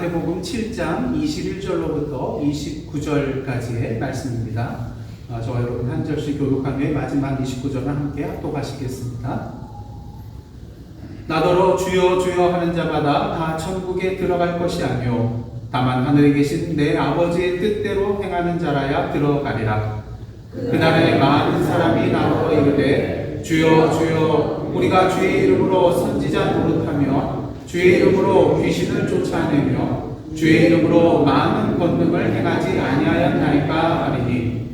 마태복음 7장 21절로부터 29절까지의 말씀입니다. 저와 여러분 한 절씩 교독한 후에 마지막 29절은 함께 합독하시겠습니다. 나더러 주여 주여 하는 자마다 다 천국에 들어갈 것이 아니요 다만 하늘에 계신 내 아버지의 뜻대로 행하는 자라야 들어가리라. 그날에 많은 사람이 나더러 이르되 주여 주여 우리가 주의 이름으로 선지자 노릇하며 주의 이름으로 귀신을 쫓아내며 주의 이름으로 많은 권능을 행하지 아니하였나이까 하리니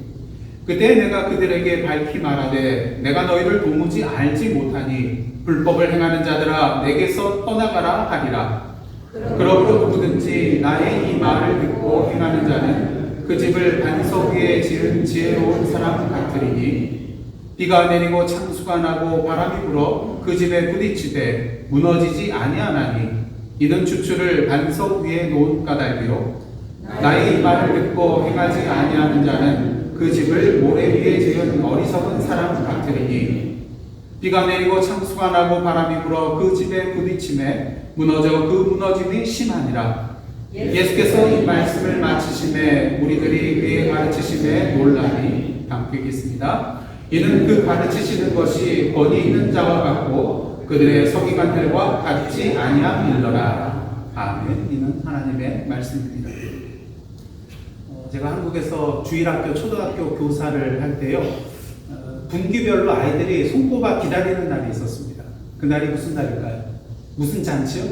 그때 내가 그들에게 밝히 말하되 내가 너희를 도무지 알지 못하니 불법을 행하는 자들아 내게서 떠나가라 하리라. 그러므로 누구든지 나의 이 말을 듣고 행하는 자는 그 집을 반석 위에 지은 지혜로운 사람 같으리니 비가 내리고 창수가 나고 바람이 불어 그 집에 부딪히되 무너지지 아니하나니 이는 주추를 반석 위에 놓은 까닭이요 나의 이 말을 듣고 행하지 아니하는 자는 그 집을 모래 위에 지은 어리석은 사람 같으리니 비가 내리고 창수가 나고 바람이 불어 그 집에 부딪히매 무너져 그 무너짐이 심하니라. 예수께서 이 말씀을 마치심에 우리들이 그의 가르치심에 놀라니 함께 읽겠습니다. 이는 그 가르치시는 것이 권위 있는 자와 같고 그들의 서기관들과 같지 아니함일러라. 아멘. 이는 하나님의 말씀입니다. 제가 한국에서 주일학교, 초등학교 교사를 할 때요, 분기별로 아이들이 손꼽아 기다리는 날이 있었습니다. 그날이 무슨 날일까요? 무슨 잔치요?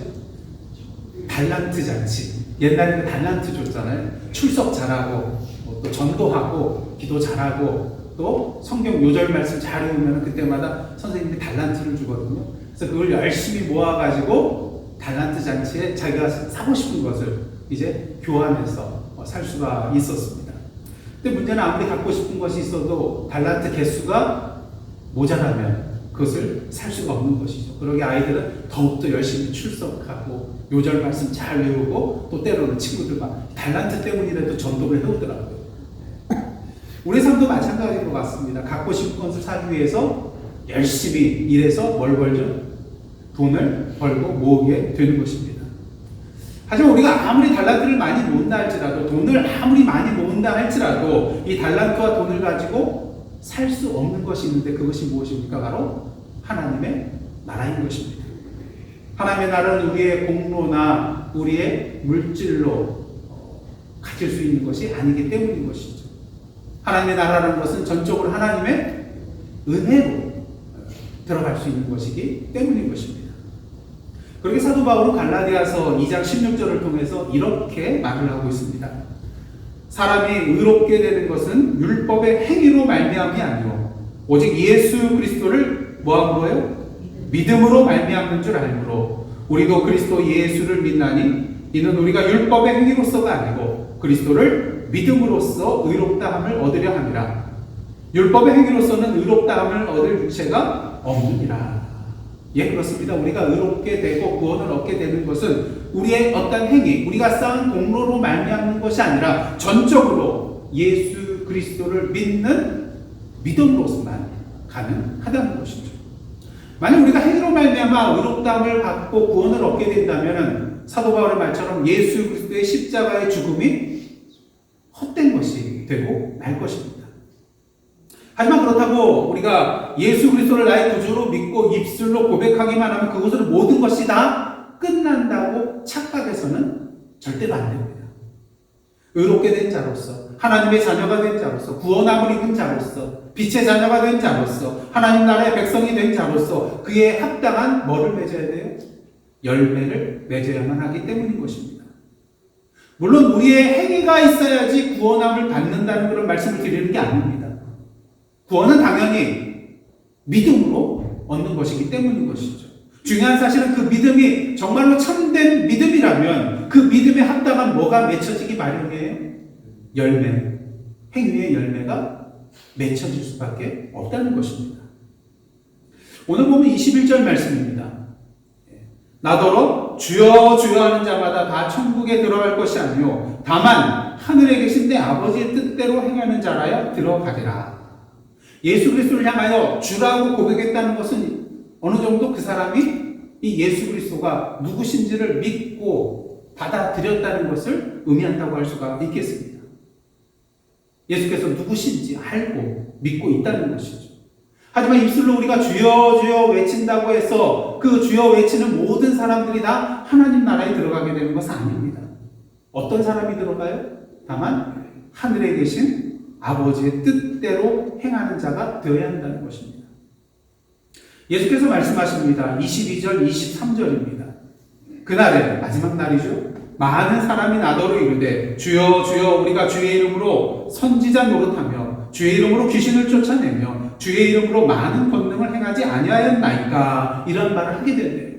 달란트 잔치. 옛날에는 달란트 줬잖아요. 출석 잘하고, 또 전도하고, 기도 잘하고, 또 성경 요절 말씀 잘 외우면 그때마다 선생님이 달란트를 주거든요. 그래서 그걸 열심히 모아가지고 달란트 잔치에 자기가 사고 싶은 것을 이제 교환해서 살 수가 있었습니다. 근데 문제는 아무리 갖고 싶은 것이 있어도 달란트 개수가 모자라면 그것을 살 수가 없는 것이죠. 그러게 아이들은 더욱더 열심히 출석하고 요절 말씀 잘 외우고 또 때로는 친구들과 달란트 때문이라도 전도를 해오더라고요. 우리 삶도 마찬가지인 것 같습니다. 갖고 싶은 것을 사기 위해서 열심히 일해서 뭘 벌죠? 돈을 벌고 모으게 되는 것입니다. 하지만 우리가 아무리 달란트를 많이 모은다 할지라도 돈을 아무리 많이 모은다 할지라도 이 달란트와 돈을 가지고 살 수 없는 것이 있는데 그것이 무엇입니까? 바로 하나님의 나라인 것입니다. 하나님의 나라는 우리의 공로나 우리의 물질로 가질 수 있는 것이 아니기 때문인 것이죠. 하나님의 나라라는 것은 전적으로 하나님의 은혜로 들어갈 수 있는 것이기 때문인 것입니다. 그렇게 사도 바울은 갈라디아서 2장 16절을 통해서 이렇게 말을 하고 있습니다. 사람이 의롭게 되는 것은 율법의 행위로 말미암이 아니요 오직 예수 그리스도를 뭐함으로요? 믿음으로 말미암는 줄 알므로 우리도 그리스도 예수를 믿나니 이는 우리가 율법의 행위로서가 아니고 그리스도를 믿음으로써 의롭다함을 얻으려 함이라. 율법의 행위로서는 의롭다함을 얻을 유체가 없느니라. 예, 그렇습니다. 우리가 의롭게 되고 구원을 얻게 되는 것은 우리의 어떤 행위, 우리가 쌓은 공로로 말미암는 것이 아니라 전적으로 예수 그리스도를 믿는 믿음으로서만 가능하다는 것이죠. 만약 우리가 행위로 말미암아 의롭다함을 받고 구원을 얻게 된다면 사도 바울의 말처럼 예수 그리스도의 십자가의 죽음이 헛된 것이 되고 말 것입니다. 하지만 그렇다고 우리가 예수 그리스도를 나의 구주로 믿고 입술로 고백하기만 하면 그것으로 모든 것이 다 끝난다고 착각해서는 절대로 안 됩니다. 의롭게 된 자로서, 하나님의 자녀가 된 자로서, 구원함을 입은 자로서, 빛의 자녀가 된 자로서, 하나님 나라의 백성이 된 자로서 그에 합당한 뭐를 맺어야 돼요? 열매를 맺어야만 하기 때문인 것입니다. 물론 우리의 행위가 있어야지 구원함을 받는다는 그런 말씀을 드리는 게 아닙니다. 구원은 당연히 믿음으로 얻는 것이기 때문인 것이죠. 중요한 사실은 그 믿음이 정말로 참된 믿음이라면 그 믿음에 합당한 뭐가 맺혀지기 마련이에요? 열매, 행위의 열매가 맺혀질 수밖에 없다는 것입니다. 오늘 보면 21절 말씀입니다. 나더러 주여 주여 하는 자마다 다 천국에 들어갈 것이 아니요 다만 하늘에 계신 내 아버지의 뜻대로 행하는 자라야 들어가리라. 예수 그리스도를 향하여 주라고 고백했다는 것은 어느 정도 그 사람이 이 예수 그리스도가 누구신지를 믿고 받아들였다는 것을 의미한다고 할 수가 있겠습니다. 예수께서 누구신지 알고 믿고 있다는 것이죠. 하지만 입술로 우리가 주여 주여 외친다고 해서 그 주여 외치는 모든 사람들이 다 하나님 나라에 들어가게 되는 것은 아닙니다. 어떤 사람이 들어가요? 다만 하늘에 계신 아버지의 뜻대로 행하는 자가 되어야 한다는 것입니다. 예수께서 말씀하십니다. 22절, 23절입니다. 그날에 마지막 날이죠. 많은 사람이 나더러 이르되 주여 주여 우리가 주의 이름으로 선지자 노릇하며 주의 이름으로 귀신을 쫓아내며 주의 이름으로 많은 권능을 행하지 아니하였나이까 이런 말을 하게 된대요.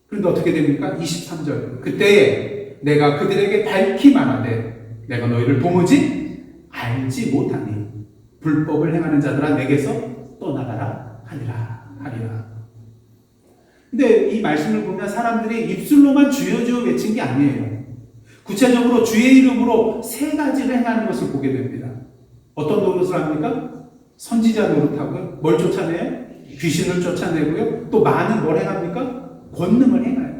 그런데 어떻게 됩니까? 23절 그때에 내가 그들에게 밝히 말하되 내가 너희를 도무지 알지 못하니 불법을 행하는 자들아 내게서 떠나가라 하리라. 근데 이 말씀을 보면 사람들이 입술로만 주여 주여 외친 게 아니에요. 구체적으로 주의 이름으로 세 가지를 행하는 것을 보게 됩니다. 어떤 노릇을 합니까? 선지자 노릇하고요. 뭘 쫓아내요? 귀신을 쫓아내고요. 또 많은 뭘 행합니까? 권능을 행해요.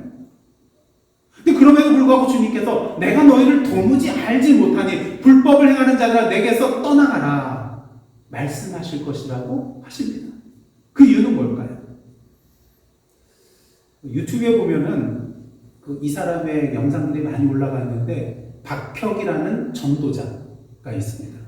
근데 그럼에도 불구하고 주님께서 내가 너희를 도무지 알지 못하니 불법을 행하는 자들아 내게서 떠나가라 말씀하실 것이라고 하십니다. 그 이유는 뭘까요? 유튜브에 보면은 이 사람의 영상들이 많이 올라가 있는데 박혁이라는 전도자가 있습니다.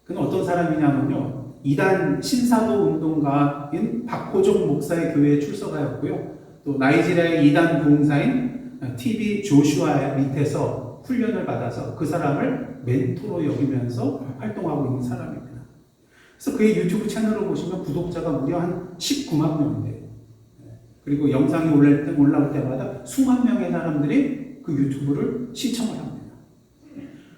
그는 어떤 사람이냐면요, 이단 신사도 운동가인 박호종 목사의 교회에 출석하였고요, 또 나이지리아의 이단 부흥사인 TV 조슈아 밑에서 훈련을 받아서 그 사람을 멘토로 여기면서 활동하고 있는 사람입니다. 그래서 그의 유튜브 채널을 보시면 구독자가 무려 한 19만 명인데요. 그리고 영상이 올라올 때마다 수만 명의 사람들이 그 유튜브를 시청을 합니다.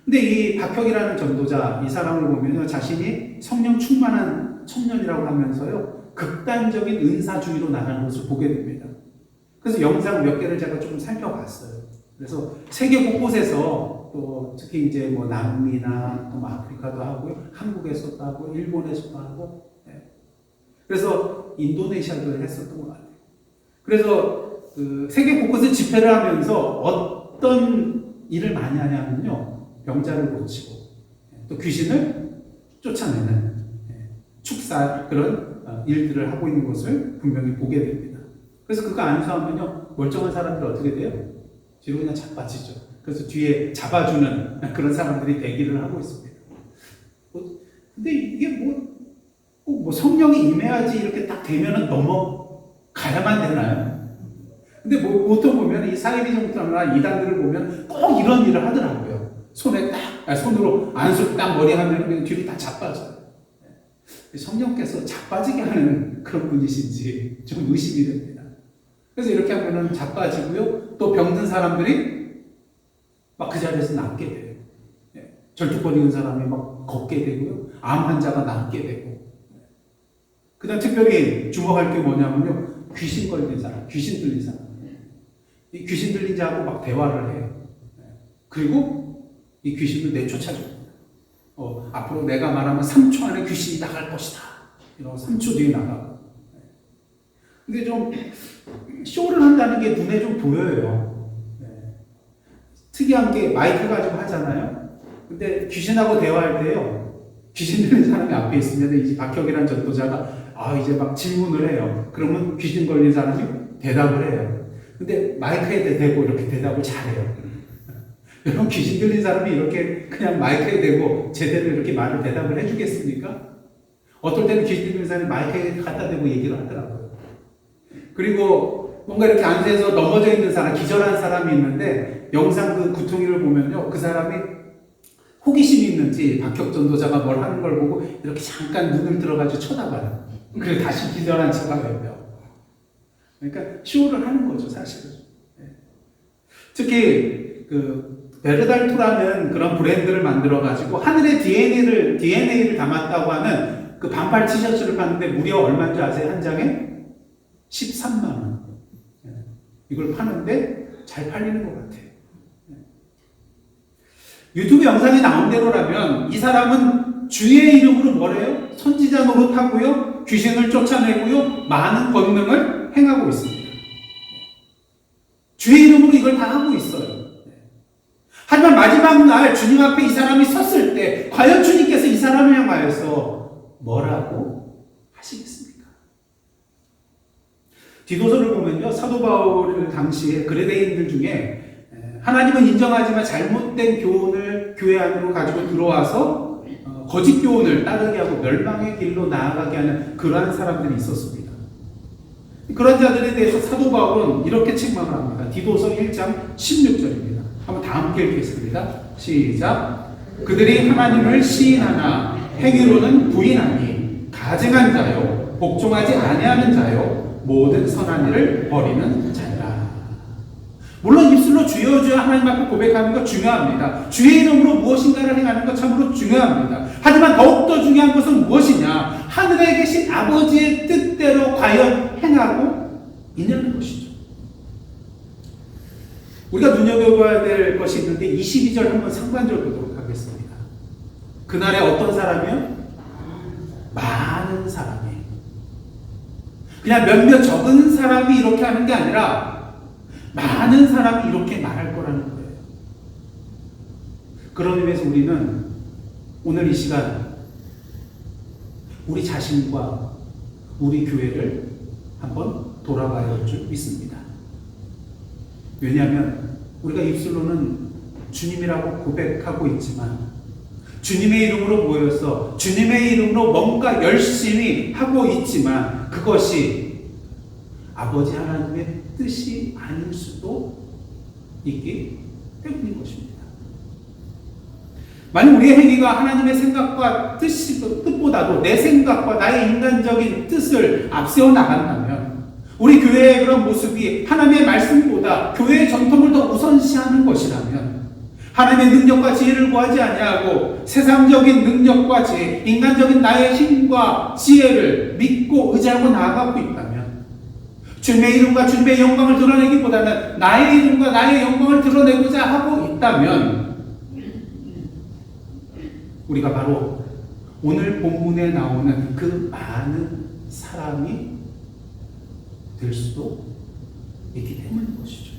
근데 이 박혁이라는 전도자, 이 사람을 보면 자신이 성령 충만한 청년이라고 하면서요, 극단적인 은사주의로 나가는 것을 보게 됩니다. 그래서 영상 몇 개를 제가 좀 살펴봤어요. 그래서 세계 곳곳에서 또 특히 이제 뭐 남미나 또 아프리카도 하고요, 한국에서도 하고, 일본에서도 하고, 그래서 인도네시아도 했었던 것 같아요. 그래서 그 세계 곳곳에 집회를 하면서 어떤 일을 많이 하냐면요, 병자를 고치고 또 귀신을 쫓아내는 축사 그런 일들을 하고 있는 것을 분명히 보게 됩니다. 그래서 그거 안수하면요, 멀쩡한 사람들이 어떻게 돼요? 뒤로 그냥 자빠지죠. 그래서 뒤에 잡아주는 그런 사람들이 대기를 하고 있습니다. 근데 이게 꼭 성령이 임해야지 이렇게 딱 되면은 넘어가야만 되나요? 근데 보통 보면 이 사이비 정탐이나 이단들을 보면 꼭 이런 일을 하더라고요. 손으로 안수를 딱 머리 하면 그냥 뒤로 다 자빠져요. 성령께서 자빠지게 하는 그런 분이신지 좀 의심이 됩니다. 그래서 이렇게 하면은 자빠지고요, 또 병든 사람들이 막 그 자리에서 낫게 돼요. 절뚝거리는 사람이 막 걷게 되고요, 암 환자가 낫게 되고. 그 다음 특별히 주목할 게 뭐냐면요, 귀신 걸린 사람, 귀신 들린 사람. 이 귀신 들린 자하고 막 대화를 해요. 그리고 이 귀신을 내쫓아줍니다. 앞으로 내가 말하면 3초 안에 귀신이 나갈 것이다. 이러고 3초 뒤에 나가고. 근데 좀 쇼를 한다는 게 눈에 좀 보여요. 특이한 게 마이크 가지고 하잖아요. 근데 귀신하고 대화할 때요, 귀신 들린 사람이 앞에 있으면 이제 박혁이라는 전도자가 이제 막 질문을 해요. 그러면 귀신 걸린 사람이 대답을 해요. 근데 마이크에 대고 이렇게 대답을 잘해요. 여러분, 귀신 들린 사람이 이렇게 그냥 마이크에 대고 제대로 이렇게 대답을 해주겠습니까? 어떨 때는 귀신 들린 사람이 마이크에 갖다 대고 얘기를 하더라고요. 그리고 뭔가 이렇게 안수해서 넘어져 있는 사람, 기절한 사람이 있는데 영상 그 구퉁이를 보면요, 그 사람이 호기심이 있는지 박혁 전도자가 뭘 하는 걸 보고 이렇게 잠깐 눈을 들어가지고 쳐다봐요. 그리고 다시 기절한 척하고 있고요. 그러니까 쇼를 하는 거죠, 사실은. 특히 베르달투라는 그런 브랜드를 만들어가지고 하늘의 DNA를 담았다고 하는 그 반팔 티셔츠를 파는데 무려 얼마인 줄 아세요? 한 장에 13만 원. 이걸 파는데 잘 팔리는 것 같아요. 유튜브 영상이 나온 대로라면 이 사람은 주의 이름으로 뭐래요? 선지자 노릇하고요, 귀신을 쫓아내고요, 많은 권능을 행하고 있습니다. 주의 이름으로 이걸 다 하고 있어요. 하지만 마지막 날 주님 앞에 이 사람이 섰을 때 과연 주님께서 이 사람을 향하여서 뭐라고 하시겠습니까? 디도서를 보면요, 사도 바울 당시에 그레데인들 중에 하나님은 인정하지만 잘못된 교훈을 교회 안으로 가지고 들어와서 거짓 교훈을 따르게 하고 멸망의 길로 나아가게 하는 그러한 사람들이 있었습니다. 그런 자들에 대해서 사도 바울은 이렇게 책망을 합니다. 디도서 1장 16절입니다. 한번 다 함께 읽겠습니다. 시작. 그들이 하나님을 시인하나 행위로는 부인하니 가증한 자요 복종하지 아니하는 자요 모든 선한 일을 버리는 자라. 물론 입술로 주여 주여 하나님 앞에 고백하는 것 중요합니다. 주의 이름으로 무엇인가를 행하는 것 참으로 중요합니다. 하지만 더욱더 중요한 것은 무엇이냐? 하늘에 계신 아버지의 뜻대로 과연 행하고 있냐는 것이죠. 우리가 눈여겨봐야 될 것이 있는데 22절 한번 상반절 보도록 하겠습니다. 그날에 어떤 사람이요? 많은 사람이. 그냥 몇몇 적은 사람이 이렇게 하는 게 아니라 많은 사람이 이렇게 말할 거라는 거예요. 그런 의미에서 우리는 오늘 이 시간 우리 자신과 우리 교회를 한번 돌아봐야 할 줄 믿습니다. 왜냐하면 우리가 입술로는 주님이라고 고백하고 있지만 주님의 이름으로 모여서 주님의 이름으로 뭔가 열심히 하고 있지만 그것이 아버지 하나님의 뜻이 아닐 수도 있기 때문인 것입니다. 만약 우리의 행위가 하나님의 생각과 뜻보다도 내 생각과 나의 인간적인 뜻을 앞세워 나간다면 우리 교회의 그런 모습이 하나님의 말씀보다 교회의 전통을 더 우선시하는 것이라면 하나님의 능력과 지혜를 구하지 아니하고 세상적인 능력과 지혜, 인간적인 나의 힘과 지혜를 믿고 의지하고 나아가고 있다면 주님의 이름과 주님의 영광을 드러내기보다는 나의 이름과 나의 영광을 드러내고자 하고 있다면 우리가 바로 오늘 본문에 나오는 그 많은 사람이 될 수도 있기 때문인 것이죠.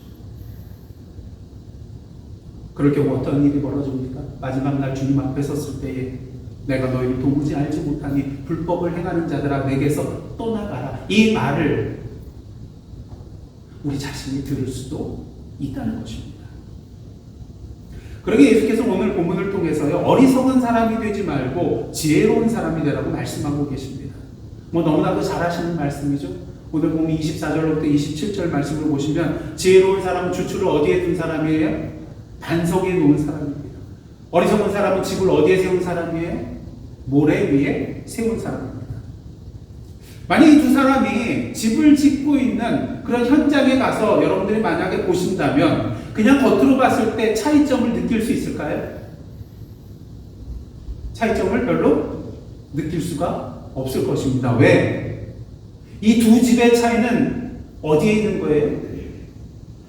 그럴 경우 어떤 일이 벌어집니까? 마지막 날 주님 앞에 섰을 때에 내가 너희를 도무지 알지 못하니 불법을 행하는 자들아 내게서 떠나가라. 이 말을 우리 자신이 들을 수도 있다는 것입니다. 그러게 예수께서 오늘 본문을 통해서요, 어리석은 사람이 되지 말고 지혜로운 사람이 되라고 말씀하고 계십니다. 너무나도 잘 하시는 말씀이죠. 오늘 보면 24절부터 27절 말씀을 보시면 지혜로운 사람은 주추를 어디에 둔 사람이에요? 반석에 놓은 사람입니다. 어리석은 사람은 집을 어디에 세운 사람이에요? 모래 위에 세운 사람입니다. 만약 이 두 사람이 집을 짓고 있는 그런 현장에 가서 여러분들이 만약에 보신다면 그냥 겉으로 봤을 때 차이점을 느낄 수 있을까요? 차이점을 별로 느낄 수가 없을 것입니다. 왜? 이 두 집의 차이는 어디에 있는 거예요?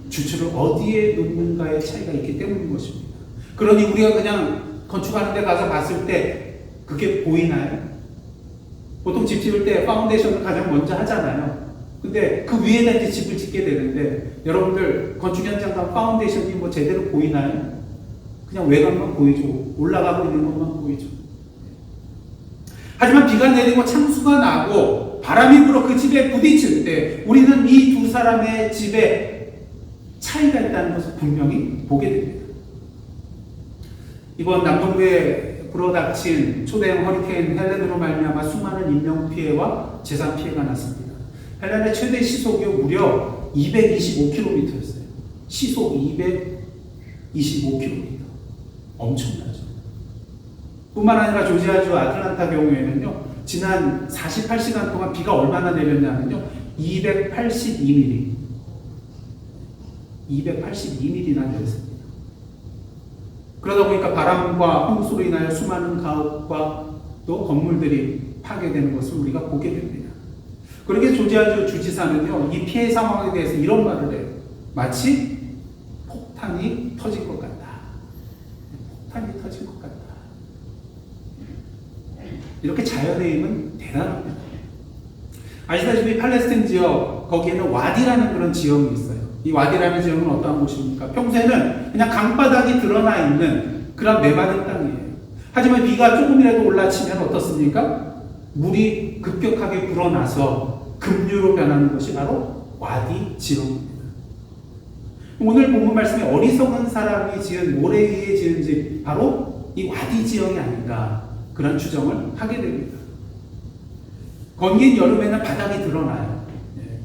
주추를 어디에 놓는가의 차이가 있기 때문인 것입니다. 그러니 우리가 그냥 건축하는 데 가서 봤을 때 그게 보이나요? 보통 집 지을 때 파운데이션을 가장 먼저 하잖아요. 근데 그 위에다 이제 집을 짓게 되는데 여러분들 건축 현장 가면 파운데이션이 제대로 보이나요? 그냥 외곽만 보이죠. 올라가고 있는 것만 보이죠. 하지만 비가 내리고 창수가 나고 바람이 불어 그 집에 부딪힐 때 우리는 이 두 사람의 집에 차이가 있다는 것을 분명히 보게 됩니다. 이번 남동부에 불어닥친 초대형 허리케인 헬렌으로 말미암아 수많은 인명피해와 재산피해가 났습니다. 헬렌의 최대 시속이 무려 225km였어요. 시속 225km. 엄청나죠. 뿐만 아니라 조지아주 아틀란타 경우에는요, 지난 48시간 동안 비가 얼마나 내렸냐면요, 282mm. 282mm나 내렸습니다. 그러다 보니까 바람과 홍수로 인하여 수많은 가옥과 또 건물들이 파괴되는 것을 우리가 보게 됩니다. 그렇게 조지아주 주지사는요, 이 피해 상황에 대해서 이런 말을 해요. 마치 폭탄이 터진 것 같다. 폭탄이 터진 것 같다. 이렇게 자연의 힘은 대단합니다. 아시다시피 팔레스타인 지역, 거기에는 와디라는 그런 지역이 있어요. 이 와디라는 지역은 어떠한 곳입니까? 평소에는 그냥 강바닥이 드러나 있는 그런 메마른 땅이에요. 하지만 비가 조금이라도 올라치면 어떻습니까? 물이 급격하게 불어나서 급류로 변하는 것이 바로 와디 지역입니다. 오늘 본문 말씀에 어리석은 사람이 지은 모래 위에 지은 집, 바로 이 와디 지역이 아닌가, 그런 추정을 하게 됩니다. 건긴 여름에는 바닥이 드러나요.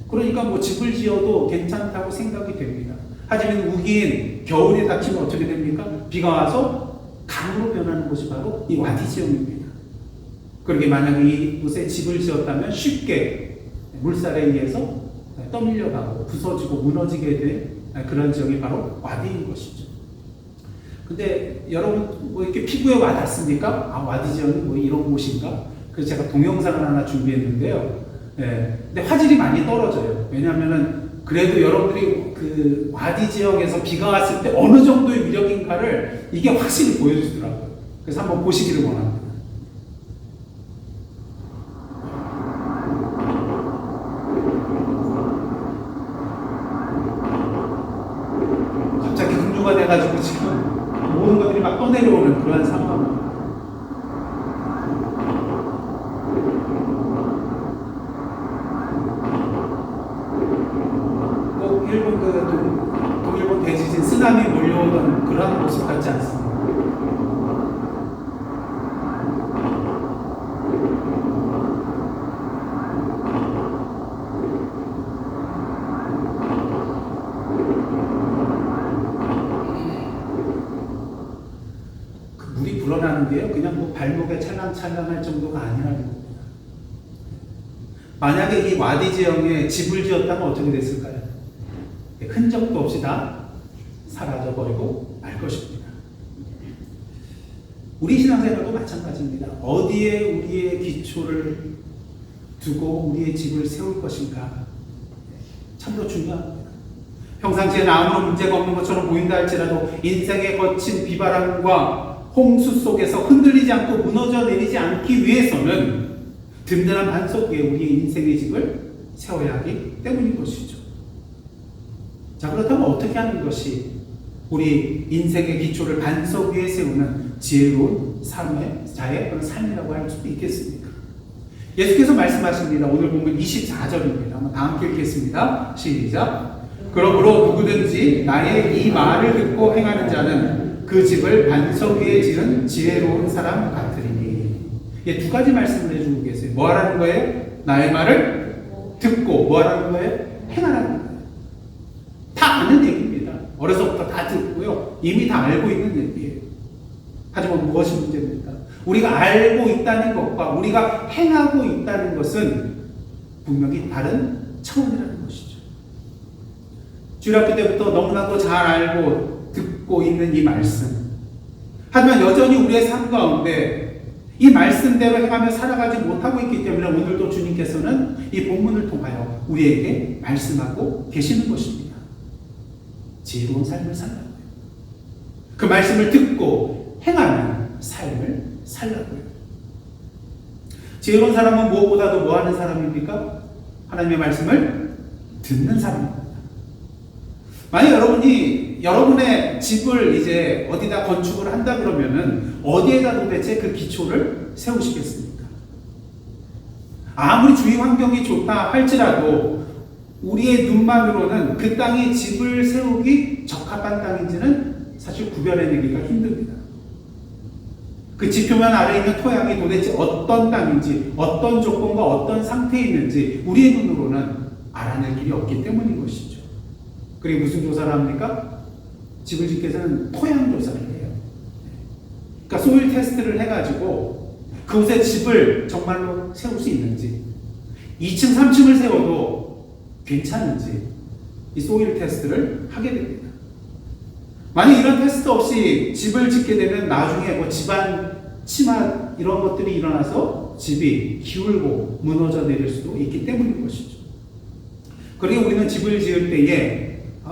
그러니까 뭐 집을 지어도 괜찮다고 생각이 됩니다. 하지만 우기인 겨울에 닥치면 어떻게 됩니까? 비가 와서 강으로 변하는 곳이 바로 이 와디 지역입니다. 그러게 만약에 이곳에 집을 지었다면 쉽게 물살에 의해서 떠밀려가고 부서지고 무너지게 된 그런 지역이 바로 와디인 것이죠. 근데 여러분 뭐 이렇게 피부에 와닿습니까? 아, 와디 지역이 뭐 이런 곳인가? 그래서 제가 동영상을 하나 준비했는데요. 근데 화질이 많이 떨어져요. 왜냐하면은 그래도 여러분들이 그 와디 지역에서 비가 왔을 때 어느 정도의 위력인가를 이게 확실히 보여주더라고요. 그래서 한번 보시기를 원합니다. 갑자기 급류가 돼가지고 지금 모든 것들이 막 떠내려오는 그런 상황입니다. 동일본 대지진 쓰나미 몰려오던 그런 모습 같지 않습니다. 그 물이 불어나는 게요, 그냥 뭐 발목에 찰랑찰랑할 정도가 아니라는 겁니다. 만약에 이 와디 지역에 집을 지었다면 어떻게 됐을까요? 흔적도 없이 다 사라져버리고 말 것입니다. 우리 신앙생활도 마찬가지입니다. 어디에 우리의 기초를 두고 우리의 집을 세울 것인가, 참으로 중요합니다. 평상시에는 아무런 문제가 없는 것처럼 보인다 할지라도 인생의 거친 비바람과 홍수 속에서 흔들리지 않고 무너져 내리지 않기 위해서는 든든한 반석 위에 우리의 인생의 집을 세워야 하기 때문인 것이죠. 자, 그렇다면 어떻게 하는 것이 우리 인생의 기초를 반석 위에 세우는 지혜로운 자의 그런 삶이라고 할 수도 있겠습니까? 예수께서 말씀하십니다. 오늘 보면 24절입니다. 한번 다 함께 읽겠습니다. 시작. 그러므로 누구든지 나의 이 말을 듣고 행하는 자는 그 집을 반석 위에 지은 지혜로운 사람 같으리니. 예, 두 가지 말씀을 해주고 계세요. 뭐 하라는 거예요? 나의 말을 듣고 뭐 하라는 거예요? 행하라는 거예요. 다 아는 얘기입니다. 어려서부터 다 듣고요. 이미 다 알고 있는 얘기예요. 하지만 무엇이 문제입니까? 우리가 알고 있다는 것과 우리가 행하고 있다는 것은 분명히 다른 차원이라는 것이죠. 주일학교 때부터 너무나도 잘 알고 듣고 있는 이 말씀. 하지만 여전히 우리의 삶 가운데 이 말씀대로 행하며 살아가지 못하고 있기 때문에 오늘도 주님께서는 이 본문을 통하여 우리에게 말씀하고 계시는 것입니다. 지혜로운 삶을 살라고요. 그 말씀을 듣고 행하는 삶을 살라고요. 지혜로운 사람은 무엇보다도 뭐 하는 사람입니까? 하나님의 말씀을 듣는 사람입니다. 만약 여러분이 여러분의 집을 이제 어디다 건축을 한다 그러면은 어디에다 도대체 그 기초를 세우시겠습니까? 아무리 주위 환경이 좋다 할지라도 우리의 눈만으로는 그 땅이 집을 세우기 적합한 땅인지는 사실 구별해내기가 힘듭니다. 그 지표면 아래에 있는 토양이 도대체 어떤 땅인지, 어떤 조건과 어떤 상태에 있는지 우리의 눈으로는 알아낼 길이 없기 때문인 것이죠. 그리고 무슨 조사를 합니까? 집을 짓기 위해서는 토양 조사를 해요. 그러니까 소일 테스트를 해가지고 그곳에 집을 정말로 세울 수 있는지, 2층, 3층을 세워도 괜찮은지 이 소일 테스트를 하게 됩니다. 만약 이런 테스트 없이 집을 짓게 되면 나중에 뭐 집안 침하 이런 것들이 일어나서 집이 기울고 무너져 내릴 수도 있기 때문인 것이죠. 그리고 우리는 집을 지을 때에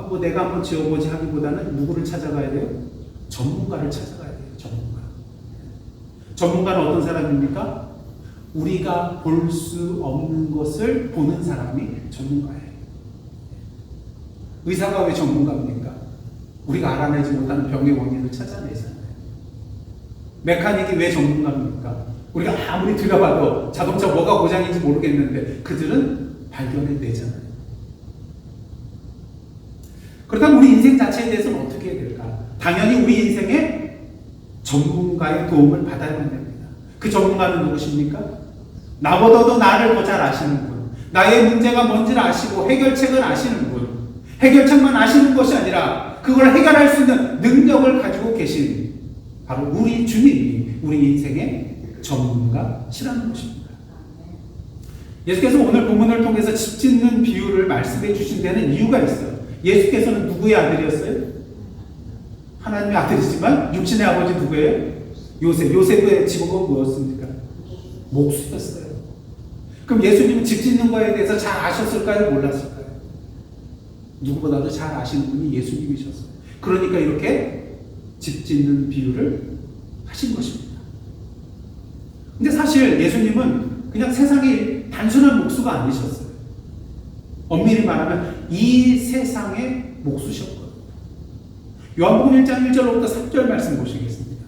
뭐 내가 한번 지어보지 하기보다는 누구를 찾아가야 돼요? 전문가를 찾아가야 돼요. 전문가는 어떤 사람입니까? 우리가 볼 수 없는 것을 보는 사람이 전문가예요. 의사가 왜 전문가입니까? 우리가 알아내지 못하는 병의 원인을 찾아내잖아요. 메카닉이 왜 전문가입니까? 우리가 아무리 들여봐도 자동차 뭐가 고장인지 모르겠는데 그들은 발견해내잖아요. 그렇다면 우리 인생 자체에 대해서는 어떻게 해야 될까? 당연히 우리 인생에 전문가의 도움을 받아야만 됩니다. 그 전문가는 누구십니까? 나보다도 나를 더 잘 아시는 분, 나의 문제가 뭔지를 아시고 해결책을 아시는 분, 해결책만 아시는 것이 아니라 그걸 해결할 수 있는 능력을 가지고 계신 바로 우리 주님이 우리 인생의 전문가시라는 것입니다. 예수께서 오늘 본문을 통해서 집 짓는 비유를 말씀해 주신 데는 이유가 있어요. 예수께서는 누구의 아들이었어요? 하나님의 아들이지만 육신의 아버지 누구예요? 요셉. 요셉의 직업은 무엇입니까? 목수였어요. 그럼 예수님은 집 짓는 거에 대해서 잘 아셨을까요? 몰랐을까요? 누구보다도 잘 아시는 분이 예수님이셨어요. 그러니까 이렇게 집 짓는 비유를 하신 것입니다. 근데 사실 예수님은 그냥 세상의 단순한 목수가 아니셨어요. 엄밀히 말하면 이 세상의 목수셨거든요. 요한복음 1장 1절로부터 3절 말씀 보시겠습니다.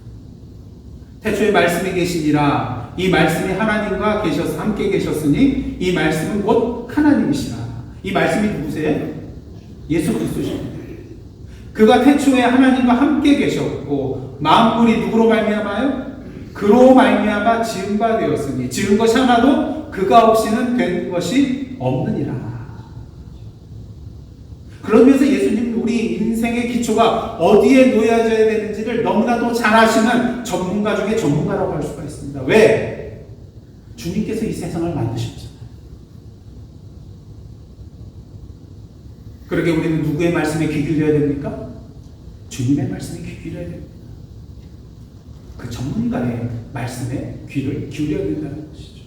태초에 말씀이 계시니라. 이 말씀이 하나님과 함께 계셨으니 이 말씀은 곧 하나님이시라. 이 말씀이 누구세요? 예수 그리스도십니다. 그가 태초에 하나님과 함께 계셨고 만물이 누구로 말미암아요? 그로 말미암아 지은 바 되었으니 지은 것이 하나도 그가 없이는 된 것이 없느니라. 그러면서 예수님은 우리 인생의 기초가 어디에 놓여져야 되는지를 너무나도 잘 아시는 전문가 중에 전문가라고 할 수가 있습니다. 왜? 주님께서 이 세상을 만드셨잖아요. 그러게 우리는 누구의 말씀에 귀 기울여야 됩니까? 주님의 말씀에 귀 기울여야 됩니다. 그 전문가의 말씀에 귀를 기울여야 된다는 것이죠.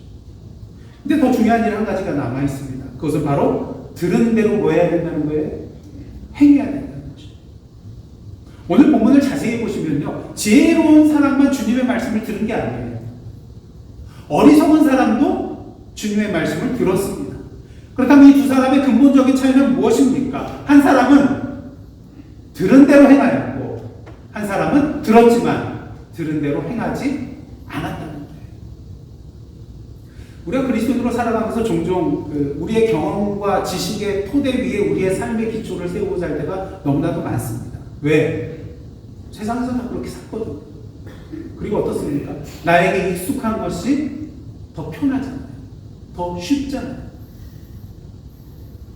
근데 더 중요한 일 한 가지가 남아 있습니다. 그것은 바로 들은 대로 뭐 해야 된다는 거예요? 행해야 된다는 것이죠. 오늘 본문을 자세히 보시면요, 지혜로운 사람만 주님의 말씀을 들은 게 아니에요. 어리석은 사람도 주님의 말씀을 들었습니다. 그렇다면 이 두 사람의 근본적인 차이는 무엇입니까? 한 사람은 들은 대로 행하였고 한 사람은 들었지만 들은 대로 행하지 않았다는 거예요. 우리가 그리스도인으로 살아가면서 종종 우리의 경험과 지식의 토대 위에 우리의 삶의 기초를 세우고 살 때가 너무나도 많습니다. 왜? 세상에서 다 그렇게 살거든요. 그리고 어떻습니까? 나에게 익숙한 것이 더 편하잖아요. 더 쉽잖아요.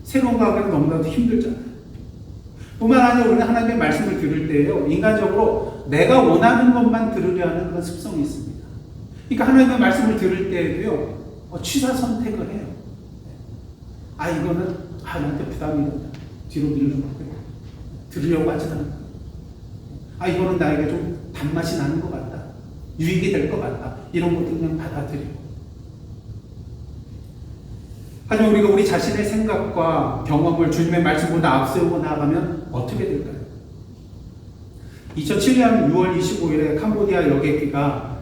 새로운 거 하기는 너무나도 힘들잖아요. 뿐만 아니라 우리는 하나님의 말씀을 들을 때요, 인간적으로 내가 원하는 것만 들으려 하는 그런 습성이 있습니다. 그러니까 하나님의 말씀을 들을 때에도요, 취사 선택을 해요. 이거는 나한테 부담이 된다. 뒤로 밀어놓고 들으려고 하지 않아. 이거는 나에게 좀 단맛이 나는 것 같다. 유익이 될 것 같다. 이런 것들 그냥 받아들이고. 하지만 우리가 우리 자신의 생각과 경험을 주님의 말씀보다 앞세우고 나아가면 어떻게 될까요? 2007년 6월 25일에 캄보디아 여객기가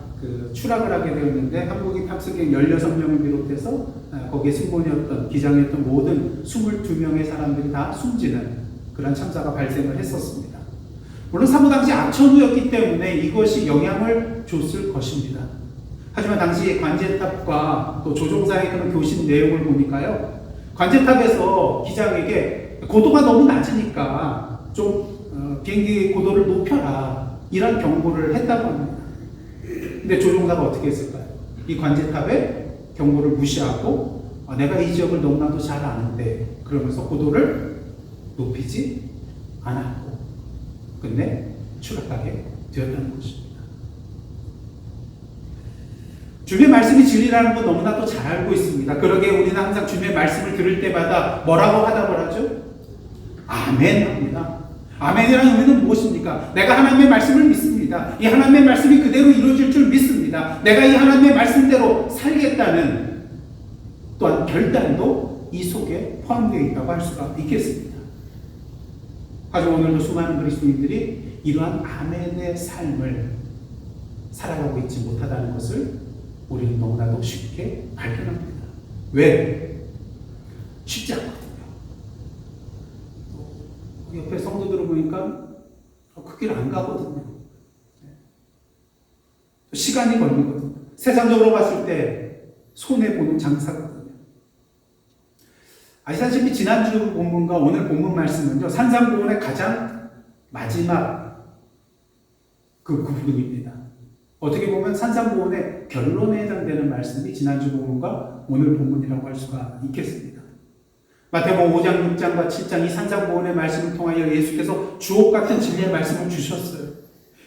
추락을 하게 되었는데 한국인 탑승객 16명을 비롯해서 거기에 승무원이었던 기장이었던 모든 22명의 사람들이 다 숨지는 그런 참사가 발생을 했었습니다. 물론 사고 당시 악천후였기 때문에 이것이 영향을 줬을 것입니다. 하지만 당시 관제탑과 또 조종사의 그런 교신 내용을 보니까요, 관제탑에서 기장에게 고도가 너무 낮으니까 좀 비행기 고도를 높여라, 이런 경고를 했다고 합니다. 근데 조종사가 어떻게 했을까요? 이 관제탑의 경고를 무시하고 내가 이 지역을 너무나도 잘 아는데, 그러면서 고도를 높이지 않았고 근데 추락하게 되었다는 것입니다. 주님의 말씀이 진리라는 건 너무나도 잘 알고 있습니다. 그러게 우리는 항상 주님의 말씀을 들을 때마다 뭐라고 하다고 하죠? 아멘 합니다. 아멘이라는 의미는 무엇입니까? 내가 하나님의 말씀을 믿습니다. 이 하나님의 말씀이 그대로 이루어질 줄 믿습니다. 내가 이 하나님의 말씀대로 살겠다는 또한 결단도 이 속에 포함되어 있다고 할 수가 있겠습니다. 하지만 오늘도 수많은 그리스도인들이 이러한 아멘의 삶을 살아가고 있지 못하다는 것을 우리는 너무나도 쉽게 발견합니다. 왜? 쉽지 않거든요. 그 길 안 가거든요. 시간이 걸리거든요. 세상적으로 봤을 때 손해보는 장사거든요. 아시다시피 지난주 본문과 오늘 본문 말씀은요, 산상보훈의 가장 마지막 그 부분입니다. 어떻게 보면 산상보훈의 결론에 해당되는 말씀이 지난주 본문과 오늘 본문이라고 할 수가 있겠습니다. 마태복음 5장, 6장과 7장 이 산상보훈의 말씀을 통하여 예수께서 주옥 같은 진리의 말씀을 주셨어요.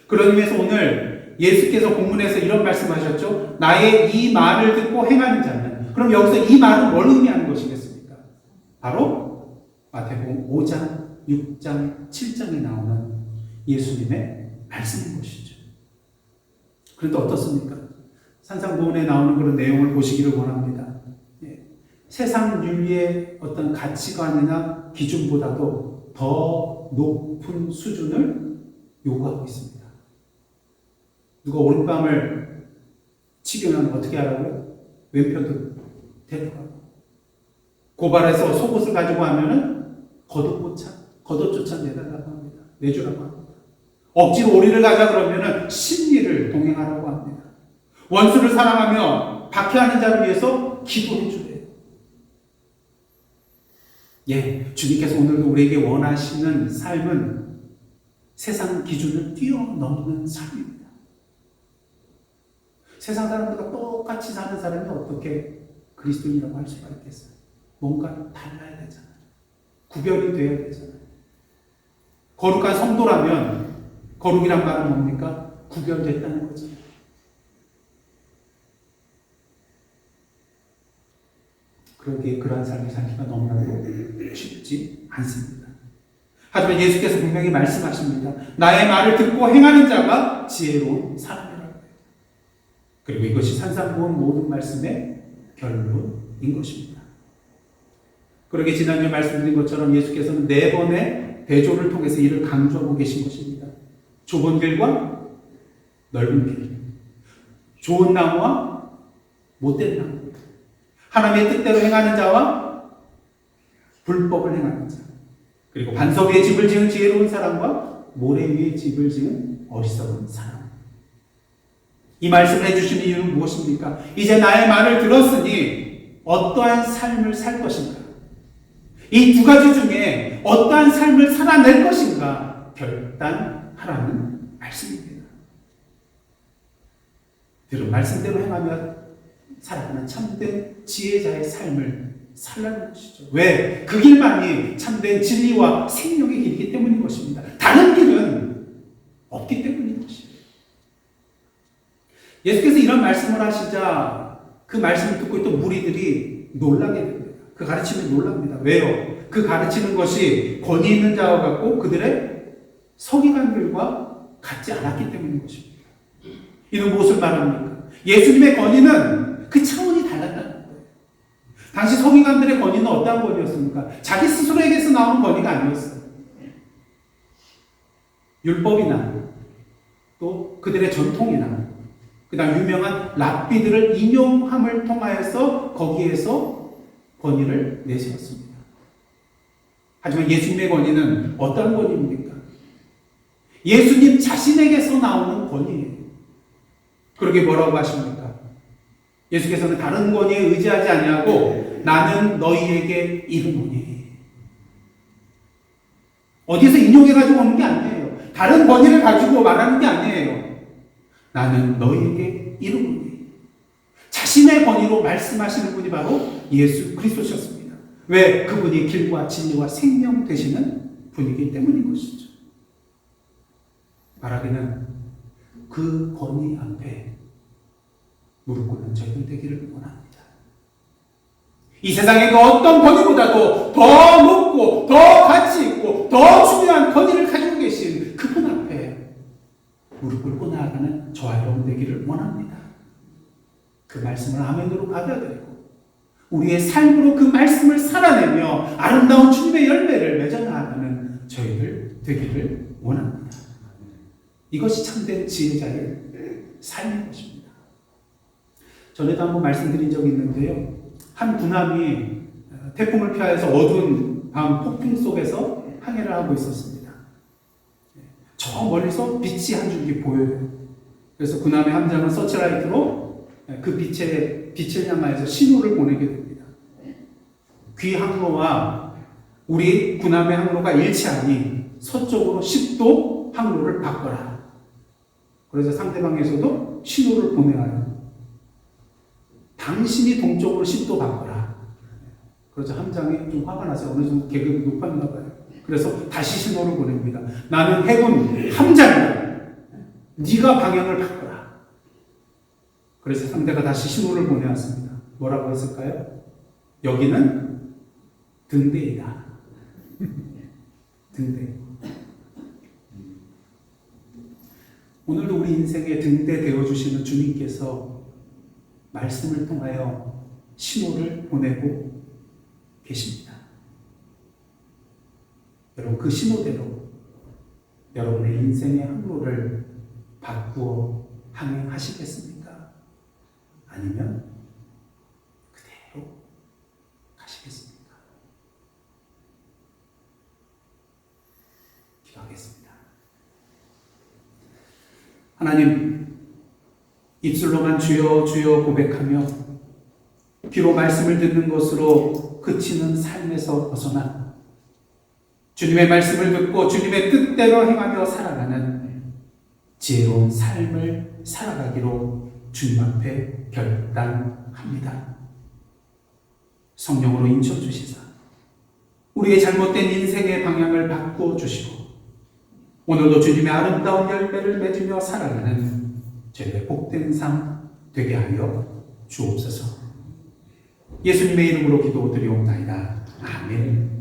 그런 의미에서 오늘 예수께서 본문에서 이런 말씀하셨죠. 나의 이 말을 듣고 행하는 자는. 그럼 여기서 이 말은 뭘 의미하는 것이겠습니까? 바로 마태복음 5장, 6장, 7장에 나오는 예수님의 말씀인 것이죠. 그런데 어떻습니까? 산상보훈에 나오는 그런 내용을 보시기를 원합니다. 세상 윤리의 어떤 가치관이나 기준보다도 더 높은 수준을 요구하고 있습니다. 누가 오른밤을 치게 하면 어떻게 하라고요? 왼편도 데려가고. 고발해서 속옷을 가지고 하면은 겉옷조차 내달라고 합니다. 내주라고 합니다. 억지로 오리를 가자 그러면은 심리를 동행하라고 합니다. 원수를 사랑하며 박해하는 자를 위해서 기도해 주래요. 주님께서 오늘도 우리에게 원하시는 삶은 세상 기준을 뛰어넘는 삶입니다. 세상 사람들과 똑같이 사는 사람이 어떻게 그리스도인이라고 할 수가 있겠어요? 뭔가 달라야 되잖아요. 구별이 되어야 되잖아요. 거룩한 성도라면 거룩이란 말은 뭡니까? 구별됐다는 거죠. 그러기에 그러한 삶을 살기가 너무나도 쉽지 않습니다. 하지만 예수께서 분명히 말씀하십니다. 나의 말을 듣고 행하는 자가 지혜로운 사람이라고. 그리고 이것이 산상보훈 모든 말씀의 결론인 것입니다. 그러게 지난주에 말씀드린 것처럼 예수께서는 4번의 대조를 통해서 이를 강조하고 계신 것입니다. 좁은 길과 넓은 길, 좋은 나무와 못된 나무, 하나님의 뜻대로 행하는 자와 불법을 행하는 자, 그리고 반석 위에 집을 지은 지혜로운 사람과 모래 위에 집을 지은 어리석은 사람. 이 말씀을 해주신 이유는 무엇입니까? 이제 나의 말을 들었으니 어떠한 삶을 살 것인가? 이 두 가지 중에 어떠한 삶을 살아낼 것인가 결단하라는 말씀입니다. 들은 말씀대로 행하며 살아가는 참된 지혜자의 삶을 살라는 것이죠. 왜? 그 길만이 참된 진리와 생명의 길이기 때문인 것입니다. 다른 길은 없기 때문인 것입니다. 예수께서 이런 말씀을 하시자 그 말씀을 듣고 있던 무리들이 놀라게 됩니다. 그 가르침에 놀랍니다. 왜요? 그 가르치는 것이 권위 있는 자와 같고 그들의 서기관들과 같지 않았기 때문인 것입니다. 이는 무엇을 말합니까? 예수님의 권위는 그 차원이 달랐다는 거예요. 당시 서기관들의 권위는 어떠한 권위였습니까? 자기 스스로에게서 나오는 권위가 아니었어요. 율법이나 또 그들의 전통이나 그 다음 유명한 랍비들을 인용함을 통하여서 거기에서 권위를 내세웠습니다. 하지만 예수님의 권위는 어떤 권위입니까? 예수님 자신에게서 나오는 권위예요. 그러게 뭐라고 하십니까? 예수께서는 다른 권위에 의지하지 아니하고 나는 너희에게 이르노니. 어디서 인용해가지고 오는 게 아니에요. 다른 권위를 가지고 말하는 게 아니에요. 나는 너희에게 이르노니. 자신의 권위로 말씀하시는 분이 바로 예수 그리스도셨습니다. 왜? 그분이 길과 진리와 생명 되시는 분이기 때문인 것이죠. 말하기는 그 권위 앞에 무릎 꿇는 저희들 되기를 원합니다. 이 세상의 그 어떤 권위보다도 더 높고 더 가치 있고 더 중요한 권위를 가지고 계신 그분 앞에 무릎 꿇고 나아가는 저와 여러분 되기를 원합니다. 그 말씀을 아멘으로 받아들이고 우리의 삶으로 그 말씀을 살아내며 아름다운 주님의 열매를 맺어 나아가는 저희들 되기를 원합니다. 이것이 참된 지혜자의 삶인 것입니다. 전에도 한번 말씀드린 적이 있는데요. 한 군함이 태풍을 피하여서 어두운 밤 폭풍 속에서 항해를 하고 있었습니다. 저 멀리서 빛이 한 줄기 보여요. 그래서 군함의 함장은 서치라이트로 그 빛을 향하여서 신호를 보내게 됩니다. 귀 항로와 우리 군함의 항로가 일치하니 서쪽으로 10도 항로를 바꿔라. 그래서 상대방에서도 신호를 보내요. 당신이 동쪽으로 10도 바꿔라. 그래서 함장이 좀 화가 나서 어느 정도 계급이 높았나 봐요. 그래서 다시 신호를 보냅니다. 나는 해군 함장이다. 네가 방향을 바꿔라. 그래서 상대가 다시 신호를 보내왔습니다. 뭐라고 했을까요? 여기는 등대이다. 등대. 오늘도 우리 인생의 등대 되어주시는 주님께서 말씀을 통하여 신호를 보내고 계십니다. 여러분, 그 신호대로 여러분의 인생의 항로를 바꾸어 항행하시겠습니까? 아니면 그대로 가시겠습니까? 기도하겠습니다. 하나님, 입술로만 주여 주여 고백하며 귀로 말씀을 듣는 것으로 그치는 삶에서 벗어나 주님의 말씀을 듣고 주님의 뜻대로 행하며 살아가는 지혜로운 삶을 살아가기로 주님 앞에 결단합니다. 성령으로 인쳐주시사 우리의 잘못된 인생의 방향을 바꾸어 주시고 오늘도 주님의 아름다운 열매를 맺으며 살아가는 저희의 복된 삶 되게 하여 주옵소서. 예수님의 이름으로 기도드리옵나이다. 아멘.